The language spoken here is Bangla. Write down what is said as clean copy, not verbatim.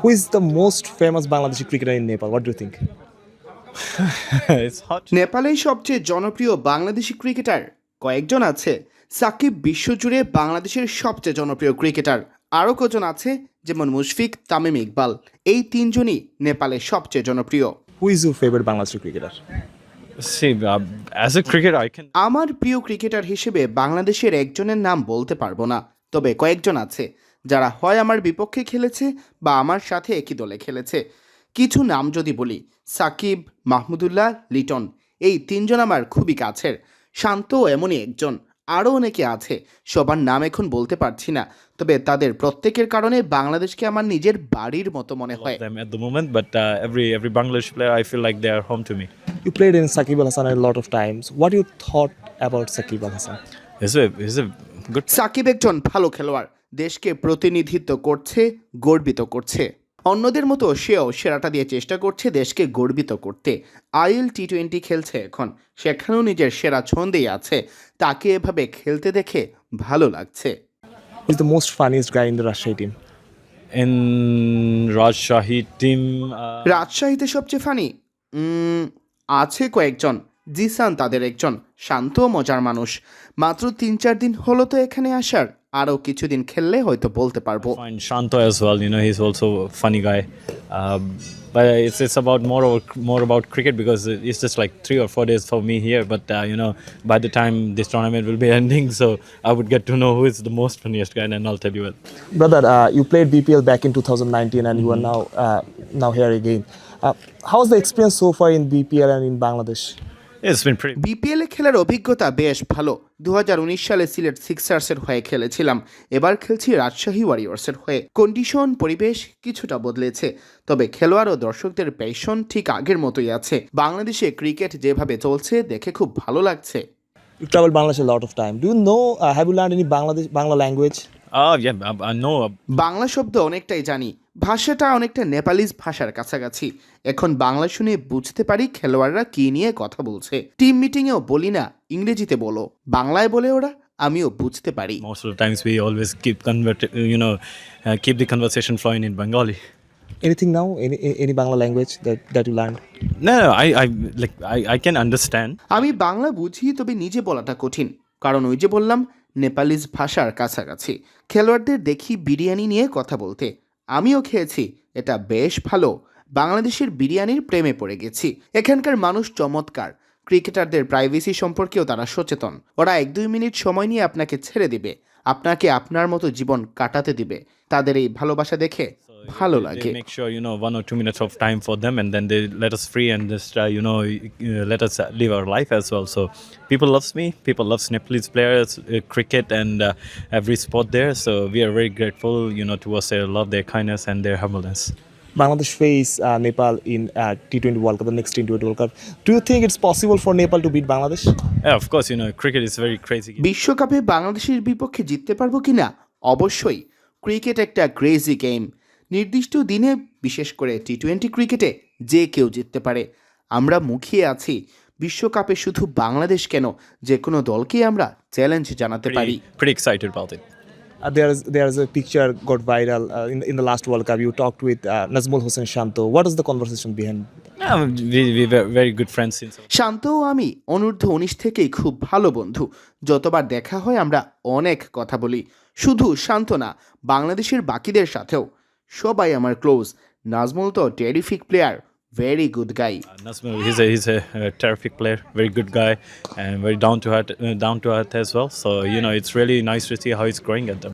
Who is the most famous Bangladeshi cricketer in Nepal? What do you think? It's hot. নেপালের সবচেয়ে জনপ্রিয় বাংলাদেশি ক্রিকেটার কয়েকজন আছে। সাকিব বিশ্বজুড়ে বাংলাদেশের সবচেয়ে জনপ্রিয় ক্রিকেটার। আরও কজন আছে যেমন মুশফিক, তামিম ইকবাল। এই তিনজনই নেপালের সবচেয়ে জনপ্রিয়। Who is your favorite Bangladeshi cricketer? See, as a cricketer, I can. আমার প্রিয় ক্রিকেটার হিসেবে বাংলাদেশের একজনের নাম বলতে পারবো না, তবে কয়েকজন আছে যারা হয় আমার বিপক্ষে খেলেছে বা আমার সাথে একই দলে খেলেছে। কিছু নাম যদি বলি, সাকিব, মাহমুদুল্লাহ, লিটন, এই তিনজন আমার খুবই কাছের। শান্তও এমনই একজন। আরও অনেকে আছে, সবার নাম এখন বলতে পারছি না, তবে তাদের প্রত্যেকের কারণে বাংলাদেশকে আমার নিজের বাড়ির মতো মনে হয়। Them at the moment, but every Bangladesh player, I feel like they are home to me. You played in Sakib Al Hasan a lot of times. What do you thought about Sakib Al Hasan? He's a good. Shakib একজন ভালো খেলোয়াড়, দেশকে প্রতিনিধিত্ব করছে, গর্বিত করছে। অন্যদের মতো সেও সেরাটা দিয়ে চেষ্টা করছে দেশকে গর্বিত করতে। IL-T20 খেলছে এখন, সেখানেও নিজের সেরা ছন্দেই আছে। তাকে এভাবে খেলতে দেখে ভালো লাগছে। Who is the most funniest guy in the Rajshahi team? In Rajshahi team, রাজশাহীতে সবচেয়ে ফানি আছে কয়েকজন। জিসান তাদের একজন, শান্ত ও মজার মানুষ। মাত্র 3-4 দিন হলো তো এখানে আসার, আরও কিছুদিন খেললে হয়তো বলতে পারবো। find Shanto as well. You know, he's also a funny guy. But it's about more about cricket because it's just like 3 or 4 days for me here. But you know, by the time this tournament will be ending, so I would get to know who is the most funniest guy, and I'll tell you it. Brother, you played BPL back in 2019 and you are now here again. How was the experience so far in BPL and in Bangladesh? It's been pretty. বিপিএলে খেলার অভিজ্ঞতা বেশ ভালো। 2019 সালে সিলেট সিক্সার্সের হয়ে খেলেছিলাম, এবার খেলছি রাজশাহী ওয়ারিয়র্সের হয়ে। কন্ডিশন, পরিবেশ কিছুটা বদলেছে, তবে খেলোয়াড় ও দর্শকদের প্যাশন ঠিক আগের মতোই আছে। বাংলাদেশে ক্রিকেট যেভাবে চলছে দেখে খুব ভালো লাগছে। You traveled Bangladesh a lot of time. Do you know, have you learned any Bangla language? Yeah, I know. Bangla শব্দ অনেকটাই জানি, ভাষাটা অনেকটা নেপালিজ ভাষার কাছাকাছি। এখন বাংলা শুনে বুঝতে পারি খেলোয়াড়রা কি নিয়ে কথা বলছে। টিম মিটিংয়েও বলি না ইংরেজিতে বলো, বাংলায় বলে ওরা, আমিও বুঝতে পারি। Most of the times we always keep the conversation flowing in Bengali. Anything now? Any Bangla language that you learned? No, I can understand. আমি বাংলা বুঝি, তবে নিজে বলাটা কঠিন, কারণ ওই যে বললাম নেপালিজ ভাষার কাছাকাছি। খেলোয়াড়দের দেখি বিরিয়ানি নিয়ে কথা বলতে, আমিও খেয়েছি, এটা বেশ ভালো। বাংলাদেশের বিরিয়ানির প্রেমে পড়ে গেছি। এখানকার মানুষ চমৎকার। ক্রিকেটারদের প্রাইভেসি সম্পর্কেও তারা সচেতন। ওরা 1-2 মিনিট সময় নিয়ে আপনাকে ছেড়ে দিবে, আপনাকে আপনার মতো জীবন কাটাতে দিবে। তাদের এই ভালোবাসা দেখে ভালো লাগে। They make sure 1 or 2 minutes of time for them, and then they let us free and just let us live our life as well. So people loves me. People loves Nepalese players, cricket, and every sport there. So we are very grateful, towards their love, their kindness, and their humbleness. Bangladesh face Nepal in T20 World Cup, the next T20 World Cup. Do you think it's possible for Nepal to beat Bangladesh? Yeah, of course. Cricket is a very crazy game. বিশ্বকাপে বাংলাদেশের বিপক্ষে জিততে পারবো কিনা? অবশ্যই। ক্রিকেট একটা ক্রেজি গেম। নির্দিষ্ট দিনে, বিশেষ করে T20 ক্রিকেটে যে কেউ জিততে পারে। আমরা মুখিয়ে আছি। বিশ্বকাপে শুধু বাংলাদেশ কেন, যে কোনো দলকেই আমরা চ্যালেঞ্জ জানাতে পারি। Pretty excited about it. There's a picture got viral in the last World Cup. You talked with Nazmul Hossain Shanto. What is the conversation behind? Yeah, we were very good friends since. শান্ত ও আমি অনূর্ধ্ব 19 থেকেই খুব ভালো বন্ধু। যতবার দেখা হয় আমরা অনেক কথা বলি। শুধু শান্ত না, বাংলাদেশের বাকিদের সাথেও সবাই আমার ক্লোজ। নাজমুল তো terrific player, very good guy. Nazmul, he's a terrific player, very good guy, and very down to earth as well. So it's really nice to see how he's growing at them.